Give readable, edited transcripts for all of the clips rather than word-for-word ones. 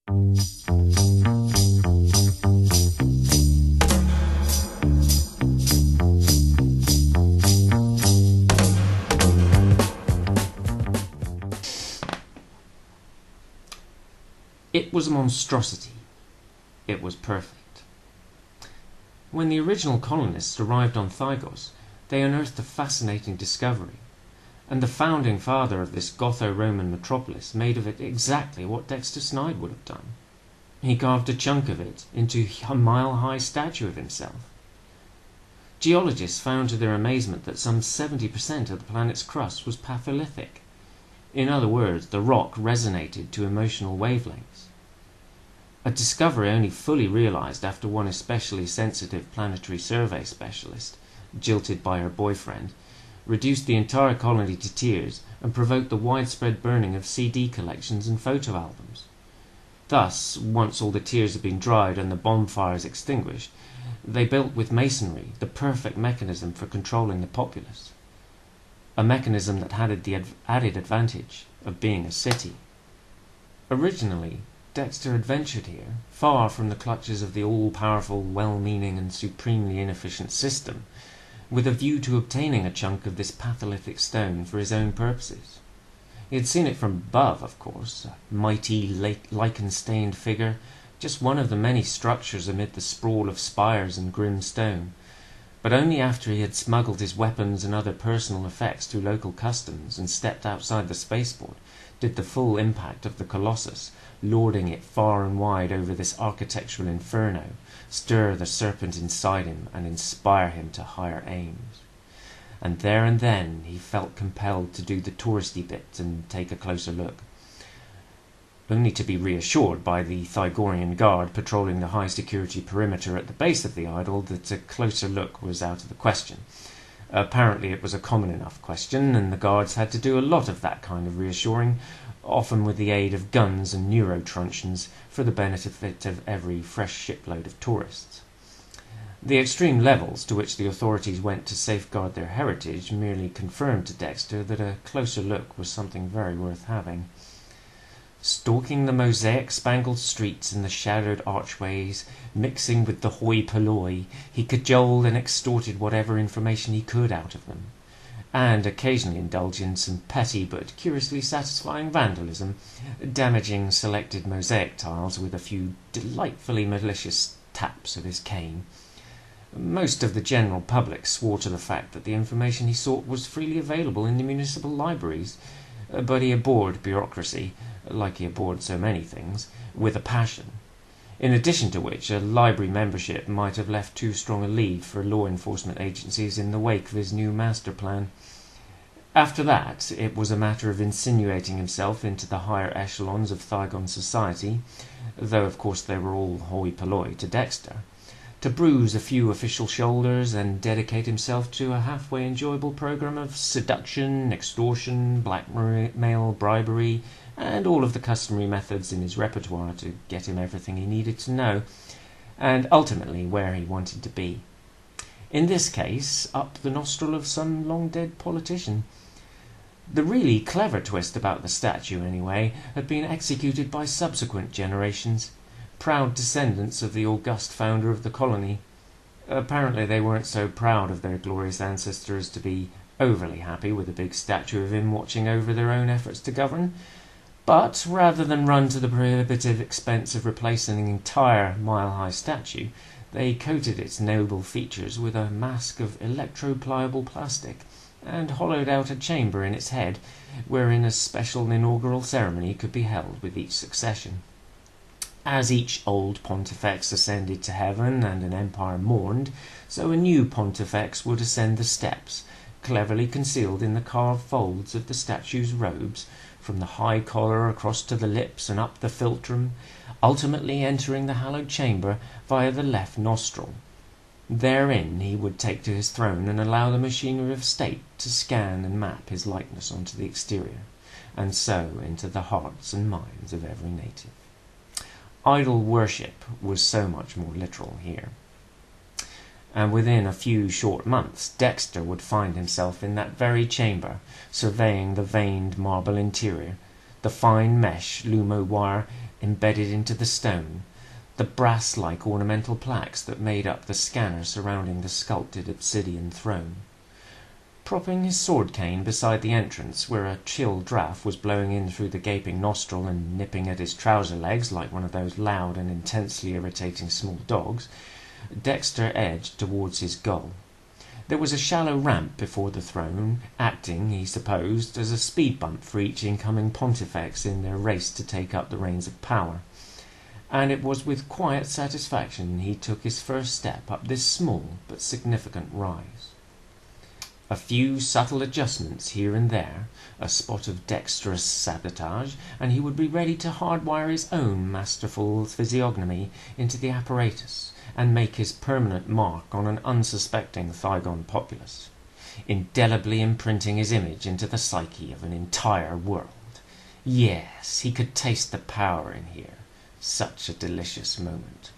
It was a monstrosity. It was perfect. When the original colonists arrived on Thygos, they unearthed a fascinating discovery, and the founding father of this Gotho-Roman metropolis made of it exactly what Dexter Snyde would have done. He carved a chunk of it into a mile-high statue of himself. Geologists found to their amazement that some 70% of the planet's crust was patholithic. In other words, the rock resonated to emotional wavelengths. A discovery only fully realized after one especially sensitive planetary survey specialist, jilted by her boyfriend, reduced the entire colony to tears and provoked the widespread burning of CD collections and photo albums. Thus, once all the tears had been dried and the bonfires extinguished, they built with masonry the perfect mechanism for controlling the populace. A mechanism that had the added advantage of being a city. Originally, Dexter had ventured here, far from the clutches of the all-powerful, well-meaning and supremely inefficient system, with a view to obtaining a chunk of this patholithic stone for his own purposes. He had seen it from above, of course, a mighty, lichen-stained figure, just one of the many structures amid the sprawl of spires and grim stone, but only after he had smuggled his weapons and other personal effects through local customs and stepped outside the spaceport did the full impact of the Colossus, lording it far and wide over this architectural inferno, stir the serpent inside him and inspire him to higher aims. And then he felt compelled to do the touristy bit and take a closer look, only to be reassured by the Thygorian guard patrolling the high-security perimeter at the base of the idol that a closer look was out of the question. Apparently it was a common enough question, and the guards had to do a lot of that kind of reassuring, often with the aid of guns and neurotruncheons for the benefit of every fresh shipload of tourists. The extreme levels to which the authorities went to safeguard their heritage merely confirmed to Dexter that a closer look was something very worth having. Stalking the mosaic-spangled streets and the shadowed archways, mixing with the hoi polloi, he cajoled and extorted whatever information he could out of them, and occasionally indulged in some petty but curiously satisfying vandalism, damaging selected mosaic tiles with a few delightfully malicious taps of his cane. Most of the general public swore to the fact that the information he sought was freely available in the municipal libraries, but he abhorred bureaucracy, like he abhorred so many things, with a passion, in addition to which a library membership might have left too strong a lead for law enforcement agencies in the wake of his new master plan. After that, it was a matter of insinuating himself into the higher echelons of Thygon society, though of course they were all hoi polloi to Dexter, to bruise a few official shoulders and dedicate himself to a halfway enjoyable program of seduction, extortion, blackmail, bribery, and all of the customary methods in his repertoire to get him everything he needed to know, and ultimately where he wanted to be. In this case, up the nostril of some long-dead politician. The really clever twist about the statue, anyway, had been executed by subsequent generations, proud descendants of the august founder of the colony. Apparently they weren't so proud of their glorious ancestor as to be overly happy with a big statue of him watching over their own efforts to govern, but rather than run to the prohibitive expense of replacing an entire mile-high statue, they coated its noble features with a mask of electro-pliable plastic, and hollowed out a chamber in its head, wherein a special inaugural ceremony could be held with each succession. As each old pontifex ascended to heaven and an empire mourned, so a new pontifex would ascend the steps, cleverly concealed in the carved folds of the statue's robes, from the high collar across to the lips and up the philtrum, ultimately entering the hallowed chamber via the left nostril. Therein he would take to his throne and allow the machinery of state to scan and map his likeness onto the exterior, and so into the hearts and minds of every native. Idol worship was so much more literal here. And within a few short months Dexter would find himself in that very chamber, surveying the veined marble interior, the fine mesh lumo wire embedded into the stone, the brass-like ornamental plaques that made up the scanner surrounding the sculpted obsidian throne. Propping his sword cane beside the entrance, where a chill draught was blowing in through the gaping nostril and nipping at his trouser legs like one of those loud and intensely irritating small dogs, Dexter edged towards his goal. There was a shallow ramp before the throne, acting, he supposed, as a speed bump for each incoming pontifex in their race to take up the reins of power, and it was with quiet satisfaction he took his first step up this small but significant rise. A few subtle adjustments here and there, a spot of dexterous sabotage, and he would be ready to hardwire his own masterful physiognomy into the apparatus and make his permanent mark on an unsuspecting Thygon populace, indelibly imprinting his image into the psyche of an entire world. Yes, he could taste the power in here. Such a delicious moment.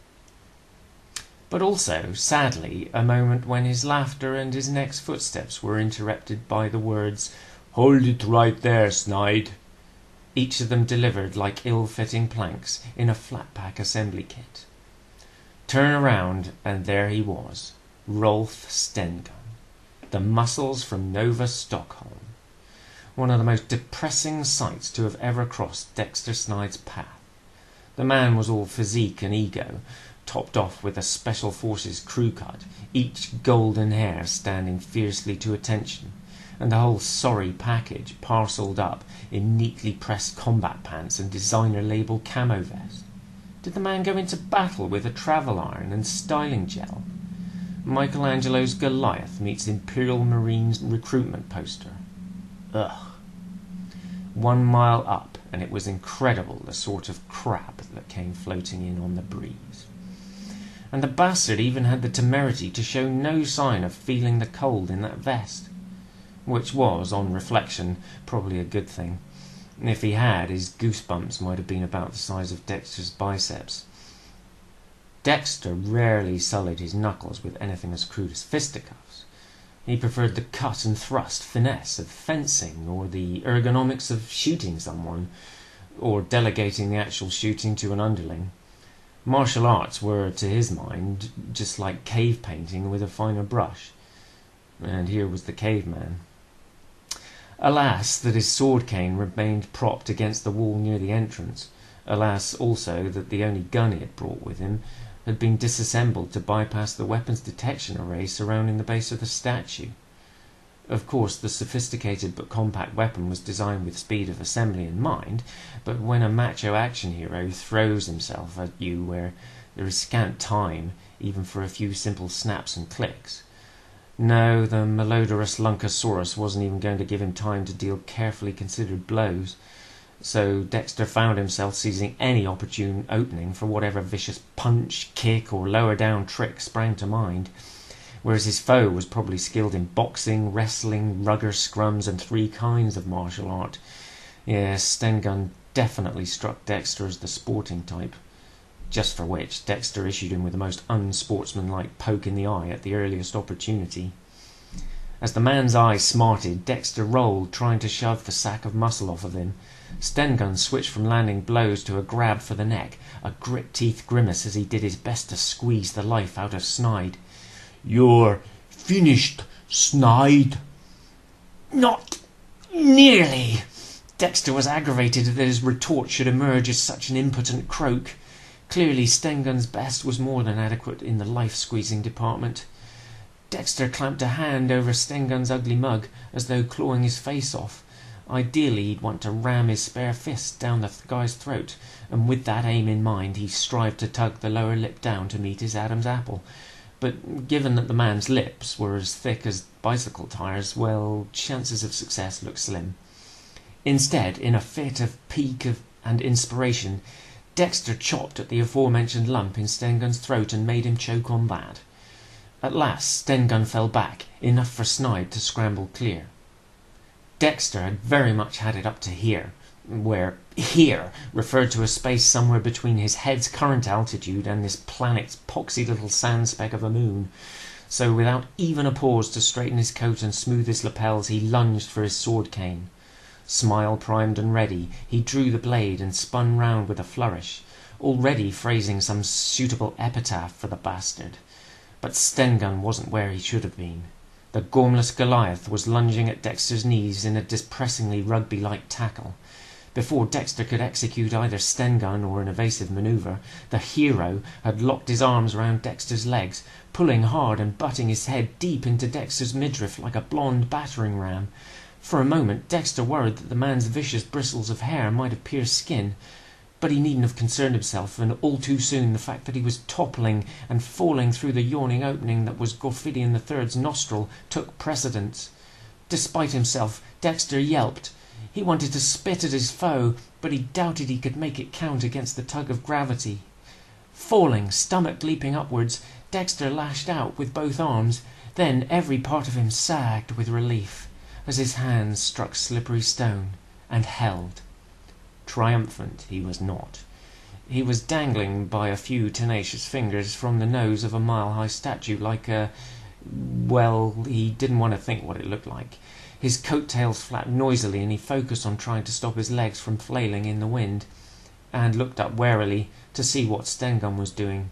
But also, sadly, a moment when his laughter and his next footsteps were interrupted by the words, "Hold it right there, Snide," each of them delivered like ill-fitting planks in a flat-pack assembly kit. Turn around, and there he was, Rolf Stengun, the muscles from Nova Stockholm. One of the most depressing sights to have ever crossed Dexter Snide's path. The man was all physique and ego, topped off with a Special Forces crew cut, each golden hair standing fiercely to attention, and the whole sorry package parcelled up in neatly pressed combat pants and designer-label camo vest. Did the man go into battle with a travel iron and styling gel? Michelangelo's Goliath meets Imperial Marines recruitment poster. Ugh. 1 mile up, and it was incredible the sort of crap that came floating in on the breeze. And the bastard even had the temerity to show no sign of feeling the cold in that vest, which was, on reflection, probably a good thing. If he had, his goosebumps might have been about the size of Dexter's biceps. Dexter rarely sullied his knuckles with anything as crude as fisticuffs. He preferred the cut and thrust finesse of fencing, or the ergonomics of shooting someone, or delegating the actual shooting to an underling. Martial arts were, to his mind, just like cave painting with a finer brush. And here was the caveman. Alas, that his sword cane remained propped against the wall near the entrance. Alas, also, that the only gun he had brought with him had been disassembled to bypass the weapons detection array surrounding the base of the statue. Of course, the sophisticated but compact weapon was designed with speed of assembly in mind, but when a macho action hero throws himself at you where there is scant time even for a few simple snaps and clicks. No, the malodorous Lunkosaurus wasn't even going to give him time to deal carefully considered blows, so Dexter found himself seizing any opportune opening for whatever vicious punch, kick, or lower down trick sprang to mind, whereas his foe was probably skilled in boxing, wrestling, rugger scrums, and 3 kinds of martial art. Yes, Stengun definitely struck Dexter as the sporting type, just for which Dexter issued him with the most unsportsmanlike poke in the eye at the earliest opportunity. As the man's eye smarted, Dexter rolled, trying to shove the sack of muscle off of him. Stengun switched from landing blows to a grab for the neck, a grit-teeth grimace as he did his best to squeeze the life out of Snide. "You're finished, Snide." "Not nearly." Dexter was aggravated that his retort should emerge as such an impotent croak. Clearly, Stengun's best was more than adequate in the life-squeezing department. Dexter clamped a hand over Stengun's ugly mug, as though clawing his face off. Ideally, he'd want to ram his spare fist down the guy's throat, and with that aim in mind, he strived to tug the lower lip down to meet his Adam's apple. But given that the man's lips were as thick as bicycle tires, well, chances of success looked slim. Instead, in a fit of pique and inspiration, Dexter chopped at the aforementioned lump in Stengun's throat and made him choke on that. At last, Stengun fell back, enough for Snide to scramble clear. Dexter had very much had it up to here, where "here" referred to a space somewhere between his head's current altitude and this planet's poxy little sand speck of a moon. So without even a pause to straighten his coat and smooth his lapels, he lunged for his sword cane. Smile primed and ready, he drew the blade and spun round with a flourish, already phrasing some suitable epitaph for the bastard. But Stengun wasn't where he should have been. The gormless Goliath was lunging at Dexter's knees in a depressingly rugby-like tackle. Before Dexter could execute either Stengun or an evasive manoeuvre, the hero had locked his arms around Dexter's legs, pulling hard and butting his head deep into Dexter's midriff like a blonde battering ram. For a moment Dexter worried that the man's vicious bristles of hair might have pierced skin, but he needn't have concerned himself, and all too soon the fact that he was toppling and falling through the yawning opening that was Gorfidian III's nostril took precedence. Despite himself, Dexter yelped. He wanted to spit at his foe, but he doubted he could make it count against the tug of gravity. Falling, stomach leaping upwards, Dexter lashed out with both arms. Then every part of him sagged with relief as his hands struck slippery stone and held. Triumphant he was not. He was dangling by a few tenacious fingers from the nose of a mile-high statue like a... well, he didn't want to think what it looked like. His coat-tails flapped noisily, and he focused on trying to stop his legs from flailing in the wind, and looked up warily to see what Stengun was doing.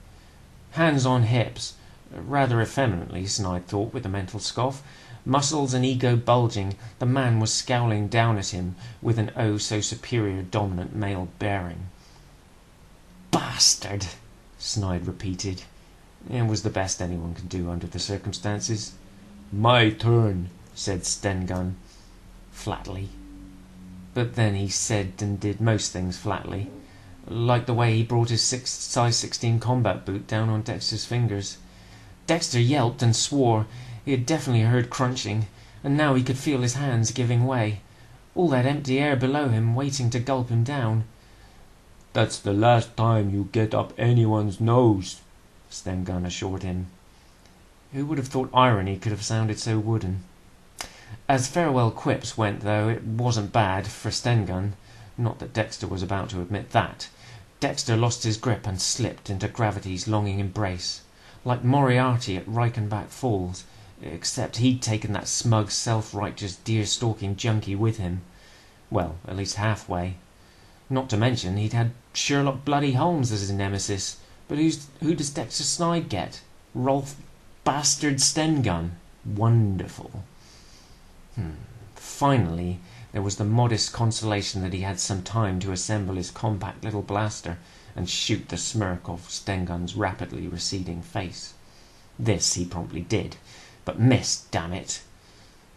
Hands on hips, rather effeminately, Snide thought with a mental scoff. Muscles and ego bulging, the man was scowling down at him with an oh-so-superior dominant male bearing. "Bastard!" Snide repeated. It was the best anyone could do under the circumstances. "My turn," said Stengun, flatly. But then he said and did most things flatly, like the way he brought his size 16 combat boot down on Dexter's fingers. Dexter yelped and swore. He had definitely heard crunching, and now he could feel his hands giving way. All that empty air below him waiting to gulp him down. "That's the last time you get up anyone's nose," Stengun assured him. Who would have thought irony could have sounded so wooden? As farewell quips went, though, it wasn't bad for Stengun. Not that Dexter was about to admit that. Dexter lost his grip and slipped into gravity's longing embrace, like Moriarty at Reichenbach Falls, except he'd taken that smug, self-righteous, deer-stalking junkie with him. Well, at least halfway. Not to mention he'd had Sherlock bloody Holmes as his nemesis. But who does Dexter Snide get? Rolf Bastard Stengun. Wonderful. Finally, there was the modest consolation that he had some time to assemble his compact little blaster and shoot the smirk off Stengun's rapidly receding face. This he promptly did, but missed, damn it.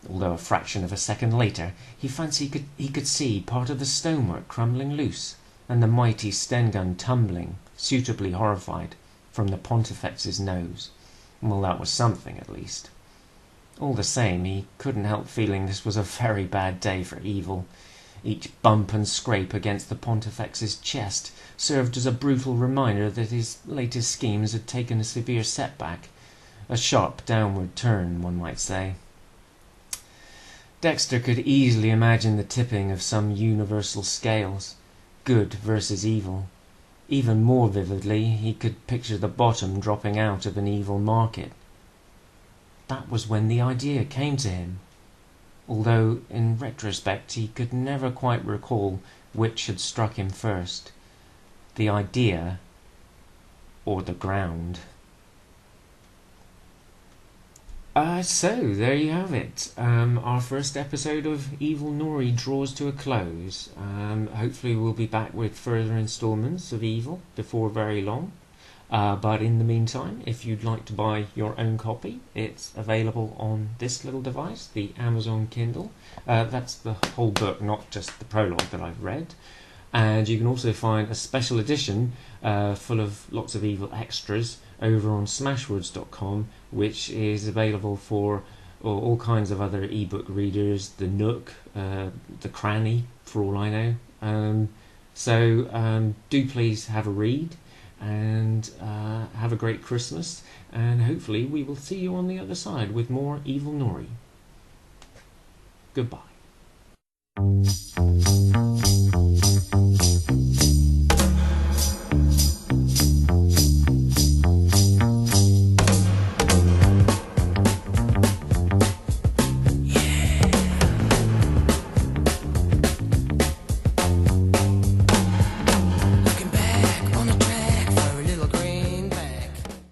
Although a fraction of a second later he fancied he could see part of the stonework crumbling loose, and the mighty Stengun tumbling, suitably horrified, from the Pontifex's nose. Well, that was something, at least. All the same, he couldn't help feeling this was a very bad day for Evil. Each bump and scrape against the Pontifex's chest served as a brutal reminder that his latest schemes had taken a severe setback. A sharp downward turn, one might say. Dexter could easily imagine the tipping of some universal scales, good versus evil. Even more vividly, he could picture the bottom dropping out of an evil market. That was when the idea came to him, although in retrospect he could never quite recall which had struck him first, the idea or the ground. So, there you have it. Our first episode of EvilNory draws to a close. Hopefully we'll be back with further installments of Evil before very long. But in the meantime, if you'd like to buy your own copy, it's available on this little device, the Amazon Kindle. That's the whole book, not just the prologue that I've read. And you can also find a special edition full of lots of evil extras over on smashwords.com, which is available for all kinds of other ebook readers, the Nook, the Cranny, for all I know. So do please have a read, and have a great Christmas, and hopefully we will see you on the other side with more EvilNory. Goodbye.